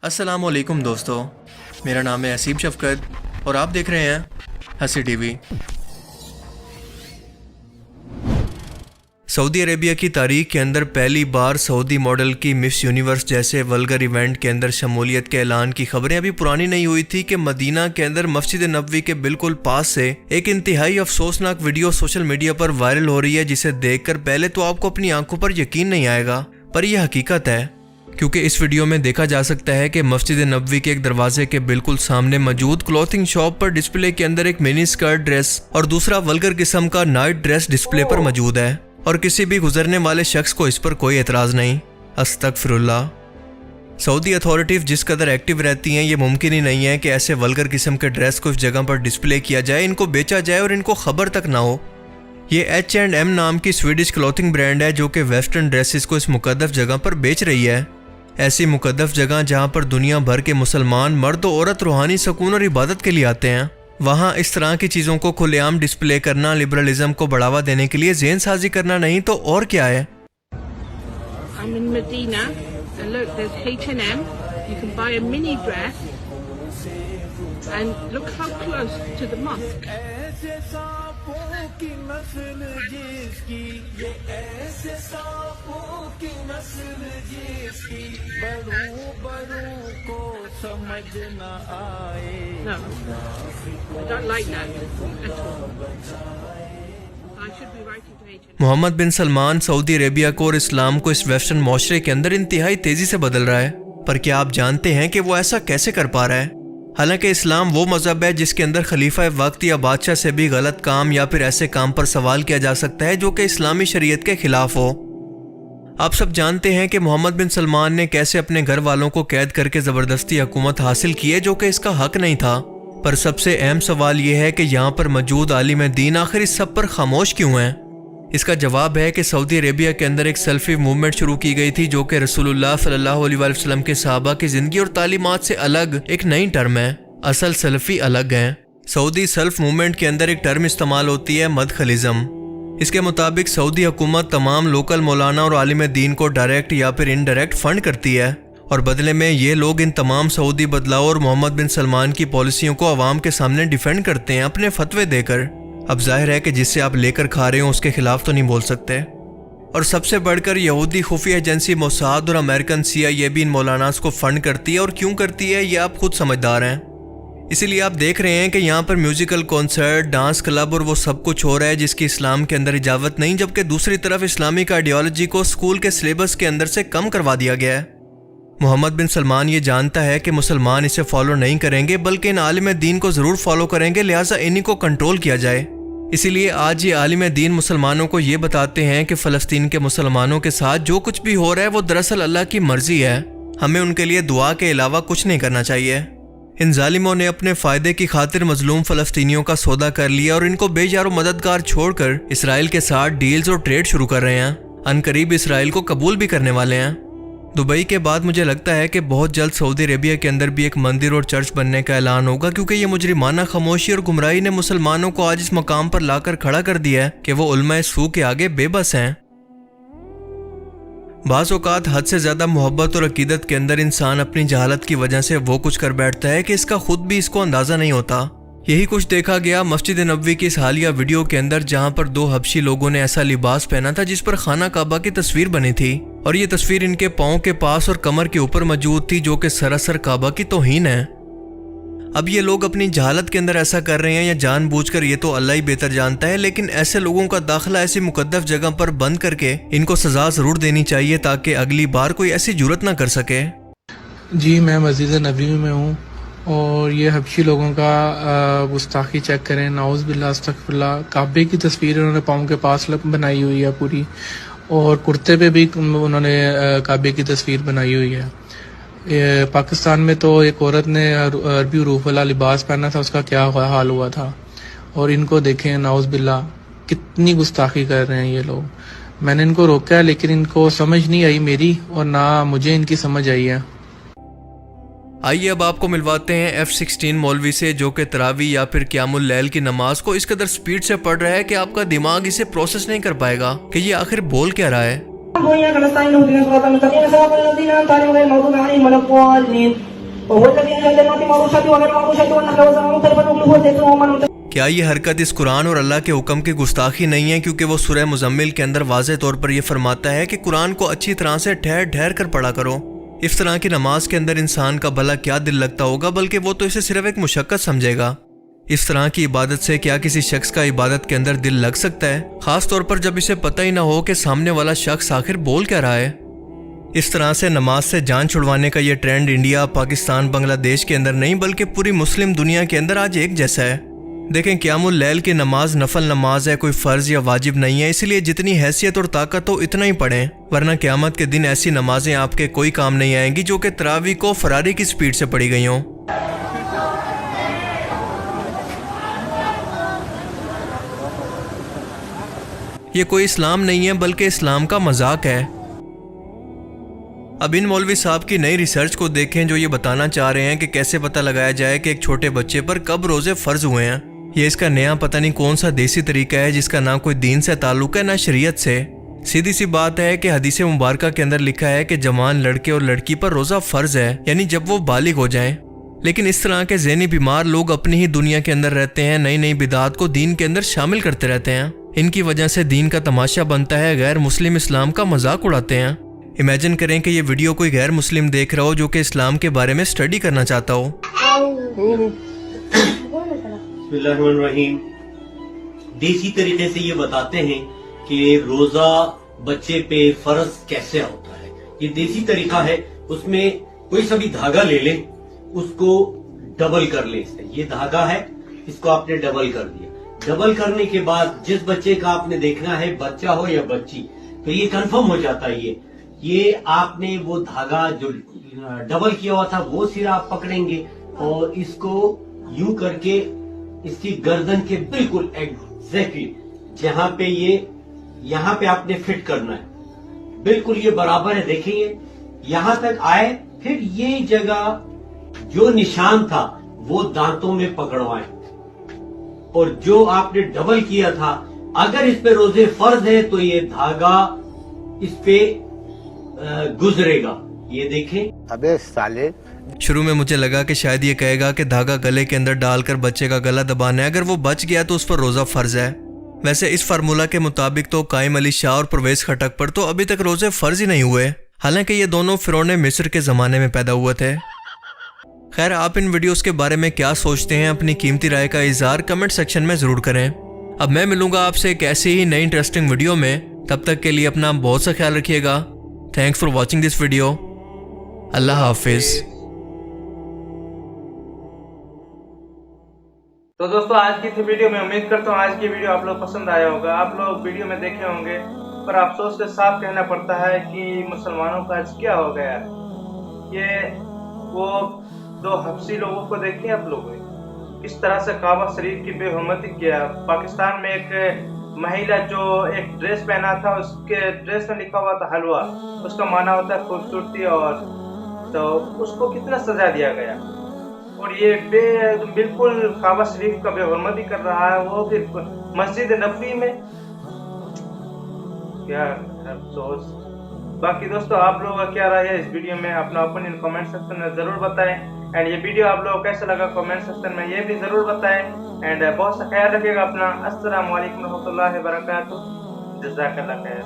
السلام علیکم دوستو، میرا نام ہے اسیب شفقت اور آپ دیکھ رہے ہیں ہنسی ٹی وی۔ سعودی عربیہ کی تاریخ کے اندر پہلی بار سعودی ماڈل کی مس یونیورس جیسے ولگر ایونٹ کے اندر شمولیت کے اعلان کی خبریں ابھی پرانی نہیں ہوئی تھی کہ مدینہ کے اندر مسجد نبوی کے بالکل پاس سے ایک انتہائی افسوسناک ویڈیو سوشل میڈیا پر وائرل ہو رہی ہے، جسے دیکھ کر پہلے تو آپ کو اپنی آنکھوں پر یقین نہیں آئے گا، پر یہ حقیقت ہے، کیونکہ اس ویڈیو میں دیکھا جا سکتا ہے کہ مسجد نبوی کے ایک دروازے کے بالکل سامنے موجود کلوتھنگ شاپ پر ڈسپلے کے اندر ایک منی اسکرٹ ڈریس اور دوسرا ولگر قسم کا نائٹ ڈریس ڈسپلے پر موجود ہے، اور کسی بھی گزرنے والے شخص کو اس پر کوئی اعتراض نہیں۔ استغفر اللہ۔ سعودی اتھارٹیز جس قدر ایکٹیو رہتی ہیں، یہ ممکن ہی نہیں ہے کہ ایسے ولگر قسم کے ڈریس کو اس جگہ پر ڈسپلے کیا جائے، ان کو بیچا جائے اور ان کو خبر تک نہ ہو۔ یہ H&M نام کی سویڈش کلوتھنگ برانڈ ہے جو کہ ویسٹرن ڈریسز کو اس مقدس جگہ پر بیچ رہی ہے، ایسی مقدس جگہ جہاں پر دنیا بھر کے مسلمان مرد و عورت روحانی سکون اور عبادت کے لیے آتے ہیں، وہاں اس طرح کی چیزوں کو کھلے عام ڈسپلے کرنا لبرلزم کو بڑھاوا دینے کے لیے ذہن سازی کرنا نہیں تو اور کیا ہے۔ I'm in Medina and look, there's H&M. You can buy a mini dress and look how close to the mosque. ایسے سانپوں کی نسل جس کی، یہ ایسے سانپوں کی نسل جس کی بڑوں بڑوں کو سمجھ نہ آئے۔ No, I don't like that at all. I should be writing to H&M. محمد بن سلمان سعودی عربیہ کو اور اسلام کو اس ویسٹرن معاشرے کے اندر انتہائی تیزی سے بدل رہا ہے، پر کیا آپ جانتے ہیں کہ وہ ایسا کیسے کر پا رہا ہے؟ حالانکہ اسلام وہ مذہب ہے جس کے اندر خلیفہ وقت یا بادشاہ سے بھی غلط کام یا پھر ایسے کام پر سوال کیا جا سکتا ہے جو کہ اسلامی شریعت کے خلاف ہو۔ آپ سب جانتے ہیں کہ محمد بن سلمان نے کیسے اپنے گھر والوں کو قید کر کے زبردستی حکومت حاصل کی ہے، جو کہ اس کا حق نہیں تھا، پر سب سے اہم سوال یہ ہے کہ یہاں پر موجود عالم دین آخر اس سب پر خاموش کیوں ہیں؟ اس کا جواب ہے کہ سعودی عربیہ کے اندر ایک سلفی موومنٹ شروع کی گئی تھی جو کہ رسول اللہ صلی اللہ علیہ وسلم کے صحابہ کی زندگی اور تعلیمات سے الگ ایک نئی ٹرم ہے۔ اصل سلفی الگ ہیں۔ سعودی سلف موومنٹ کے اندر ایک ٹرم استعمال ہوتی ہے مدخلزم۔ اس کے مطابق سعودی حکومت تمام لوکل مولانا اور عالم دین کو ڈائریکٹ یا پھر انڈائریکٹ فنڈ کرتی ہے، اور بدلے میں یہ لوگ ان تمام سعودی بدلاؤ اور محمد بن سلمان کی پالیسیوں کو عوام کے سامنے ڈیفینڈ کرتے ہیں اپنے فتوے دے کر۔ اب ظاہر ہے کہ جس سے آپ لے کر کھا رہے ہوں اس کے خلاف تو نہیں بول سکتے، اور سب سے بڑھ کر یہودی خفیہ ایجنسی موساد اور امریکن CIA بھی ان مولاناز کو فنڈ کرتی ہے، اور کیوں کرتی ہے یہ آپ خود سمجھدار ہیں۔ اسی لیے آپ دیکھ رہے ہیں کہ یہاں پر میوزیکل کنسرٹ، ڈانس کلب اور وہ سب کچھ ہو رہا ہے جس کی اسلام کے اندر اجازت نہیں، جبکہ دوسری طرف اسلامک آئیڈیالوجی کو اسکول کے سلیبس کے اندر سے کم کروا دیا گیا ہے۔ محمد بن سلمان یہ جانتا ہے کہ مسلمان اسے فالو نہیں کریں گے بلکہ ان عالم دین کو ضرور فالو کریں گے، لہٰذا انہی کو کنٹرول کیا جائے۔ اسی لیے آج یہ عالم دین مسلمانوں کو یہ بتاتے ہیں کہ فلسطین کے مسلمانوں کے ساتھ جو کچھ بھی ہو رہا ہے وہ دراصل اللہ کی مرضی ہے، ہمیں ان کے لیے دعا کے علاوہ کچھ نہیں کرنا چاہیے۔ ان ظالموں نے اپنے فائدے کی خاطر مظلوم فلسطینیوں کا سودا کر لیا اور ان کو بے یار و مددگار چھوڑ کر اسرائیل کے ساتھ ڈیلز اور ٹریڈ شروع کر رہے ہیں، عنقریب اسرائیل کو قبول بھی کرنے والے ہیں۔ دبئی کے بعد مجھے لگتا ہے کہ بہت جلد سعودی عربیہ کے اندر بھی ایک مندر اور چرچ بننے کا اعلان ہوگا، کیونکہ یہ مجرمانہ خاموشی اور گمراہی نے مسلمانوں کو آج اس مقام پر لا کر کھڑا کر دیا ہے کہ وہ علماء سو کے آگے بے بس ہیں۔ بعض اوقات حد سے زیادہ محبت اور عقیدت کے اندر انسان اپنی جہالت کی وجہ سے وہ کچھ کر بیٹھتا ہے کہ اس کا خود بھی اس کو اندازہ نہیں ہوتا۔ یہی کچھ دیکھا گیا مسجد نبوی کی اس حالیہ ویڈیو کے اندر، جہاں پر دو حبشی لوگوں نے ایسا لباس پہنا تھا جس پر خانہ کعبہ کی تصویر بنی تھی، اور یہ تصویر ان کے پاؤں کے پاس اور کمر کے اوپر موجود تھی، جو کہ سراسر کعبہ کی توہین ہے۔ اب یہ لوگ اپنی جہالت کے اندر ایسا کر رہے ہیں یا جان بوجھ کر، یہ تو اللہ ہی بہتر جانتا ہے، لیکن ایسے لوگوں کا داخلہ ایسی مقدس جگہ پر بند کر کے ان کو سزا ضرور دینی چاہیے تاکہ اگلی بار کوئی ایسی جرت نہ کر سکے۔ جی میں مسجد نبوی میں ہوں، اور یہ حبشی لوگوں کا گستاخی چیک کریں، نعوذ باللہ استغفر اللہ۔ کعبے کی تصویر انہوں نے پاؤں کے پاس بنائی ہوئی ہے پوری، اور کرتے پہ بھی انہوں نے کعبے کی تصویر بنائی ہوئی ہے۔ پاکستان میں تو ایک عورت نے عربی حروف والا لباس پہنا تھا، اس کا کیا حال ہوا تھا، اور ان کو دیکھیں نعوذ باللہ کتنی گستاخی کر رہے ہیں یہ لوگ۔ میں نے ان کو روکا ہے لیکن ان کو سمجھ نہیں آئی میری، اور نہ مجھے ان کی سمجھ آئی ہے۔ آئیے اب آپ کو ملواتے ہیں F16 مولوی سے، جو کہ تراویح یا پھر قیام اللیل کی نماز کو اس قدر سپیڈ سے پڑھ رہا ہے کہ آپ کا دماغ اسے پروسیس نہیں کر پائے گا کہ یہ آخر بول کیا رہا ہے۔ کیا یہ حرکت اس قرآن اور اللہ کے حکم کی گستاخی نہیں ہے؟ کیونکہ وہ سورہ مزمل کے اندر واضح طور پر یہ فرماتا ہے کہ قرآن کو اچھی طرح سے ٹھہر ٹھہر کر پڑھا کرو۔ اس طرح کی نماز کے اندر انسان کا بھلا کیا دل لگتا ہوگا، بلکہ وہ تو اسے صرف ایک مشقت سمجھے گا۔ اس طرح کی عبادت سے کیا کسی شخص کا عبادت کے اندر دل لگ سکتا ہے، خاص طور پر جب اسے پتہ ہی نہ ہو کہ سامنے والا شخص آخر بول کیا رہا ہے۔ اس طرح سے نماز سے جان چھڑوانے کا یہ ٹرینڈ انڈیا، پاکستان، بنگلہ دیش کے اندر نہیں بلکہ پوری مسلم دنیا کے اندر آج ایک جیسا ہے۔ دیکھیں، قیام اللیل کی نماز نفل نماز ہے، کوئی فرض یا واجب نہیں ہے، اس لیے جتنی حیثیت اور طاقت ہو اتنا ہی پڑھیں، ورنہ قیامت کے دن ایسی نمازیں آپ کے کوئی کام نہیں آئیں گی جو کہ تراویح کو فراری کی سپیڈ سے پڑھی گئی ہوں۔ یہ کوئی اسلام نہیں ہے بلکہ اسلام کا مذاق ہے۔ اب ان مولوی صاحب کی نئی ریسرچ کو دیکھیں جو یہ بتانا چاہ رہے ہیں کہ کیسے پتہ لگایا جائے کہ ایک چھوٹے بچے پر کب روزے فرض ہوئے ہیں۔ یہ اس کا نیا پتہ نہیں کون سا دیسی طریقہ ہے جس کا نہ کوئی دین سے تعلق ہے نہ شریعت سے۔ سیدھی سی بات ہے کہ حدیث مبارکہ کے اندر لکھا ہے کہ جوان لڑکے اور لڑکی پر روزہ فرض ہے، یعنی جب وہ بالغ ہو جائیں۔ لیکن اس طرح کے ذہنی بیمار لوگ اپنی ہی دنیا کے اندر رہتے ہیں، نئی نئی بدعات کو دین کے اندر شامل کرتے رہتے ہیں۔ ان کی وجہ سے دین کا تماشا بنتا ہے، غیر مسلم اسلام کا مذاق اڑاتے ہیں۔ امیجن کریں کہ یہ ویڈیو کوئی غیر مسلم دیکھ رہا ہو جو کہ اسلام کے بارے میں سٹڈی کرنا چاہتا ہو۔ بسم اللہ الرحمن الرحیم۔ دیسی طریقے سے یہ بتاتے ہیں کہ روزہ بچے پہ فرض کیسے ہوتا ہے۔ یہ دیسی طریقہ ہے، اس میں کوئی سا بھی دھاگا لے لیں، اس کو ڈبل کر لیں۔ یہ دھاگا ہے، اس کو آپ نے ڈبل کر دیا۔ ڈبل کرنے کے بعد جس بچے کا آپ نے دیکھنا ہے، بچہ ہو یا بچی، تو یہ کنفرم ہو جاتا ہے۔ یہ آپ نے وہ دھاگا جو ڈبل کیا ہوا تھا وہ سرا آپ پکڑیں گے اور اس کو یوں کر کے اس کی گردن کے بالکل ایگزیکٹلی جہاں پہ یہاں پہ آپ نے فٹ کرنا ہے، بالکل یہ برابر ہے۔ دیکھیں یہاں تک آئے، پھر یہ جگہ جو نشان تھا وہ دانتوں میں پکڑوائیں، اور جو آپ نے ڈبل کیا تھا اگر اس پہ روزے فرض ہے تو یہ دھاگا اس پہ گزرے گا۔ یہ دیکھیں۔ ابے سالے، شروع میں مجھے لگا کہ شاید یہ کہے گا کہ دھاگا گلے کے اندر ڈال کر بچے کا گلا دبانا ہے، اگر وہ بچ گیا تو اس پر روزہ فرض ہے۔ ویسے اس فارمولا کے مطابق تو قائم علی شاہ اور پرویز خٹک پر تو ابھی تک روزے فرض ہی نہیں ہوئے، حالانکہ یہ دونوں فرعون مصر کے زمانے میں پیدا ہوئے تھے۔ خیر، آپ ان ویڈیوز کے بارے میں کیا سوچتے ہیں؟ اپنی قیمتی رائے کا اظہار کمنٹ سیکشن میں ضرور کریں۔ اب میں ملوں گا آپ سے ایک ایسی ہی نئی انٹرسٹنگ ویڈیو میں، تب تک کے لیے اپنا بہت سا خیال رکھیے گا۔ Thanks for watching this video. اللہ حافظ۔ تو دوستو، آج کی تھی ویڈیو میں امید کرتا ہوں آج کی ویڈیو آپ لوگ پسند آیا ہوگا۔ آپ لوگ ویڈیو میں دیکھے ہوں گے، پر افسوس کے ساتھ کہنا پڑتا ہے کہ مسلمانوں کا آج کیا ہو گیا۔ یہ وہ دو حبشی لوگوں کو دیکھیں آپ لوگ، اس طرح سے کعبہ شریف کی بے حرمتی کیا۔ پاکستان میں ایک مہیلا جو ایک ڈریس پہنا تھا، اس کے ڈریس میں لکھا ہوا تھا حلوہ، اس کا معنی ہوتا ہے خوبصورتی، اور تو اس کو کتنا سزا دیا گیا۔ اور یہ بالکل کعبہ شریف کا بے حرمتی کر رہا ہے، وہ بھی مسجد نبوی میں۔ کیا افسوس۔ باقی دوستو، آپ لوگوں کا کیا رائے ہے اس ویڈیو میں؟ اپنا اوپینین کمنٹ سیکشن میں ضرور بتائیں، اینڈ یہ ویڈیو آپ لوگوں کو کیسا لگا کمنٹ سیکشن میں یہ بھی ضرور بتائیں، اینڈ بہت سا خیال رکھیے گا اپنا۔ السلام علیکم ورحمۃ اللہ وبرکاتہ۔ جزاک اللہ خیر۔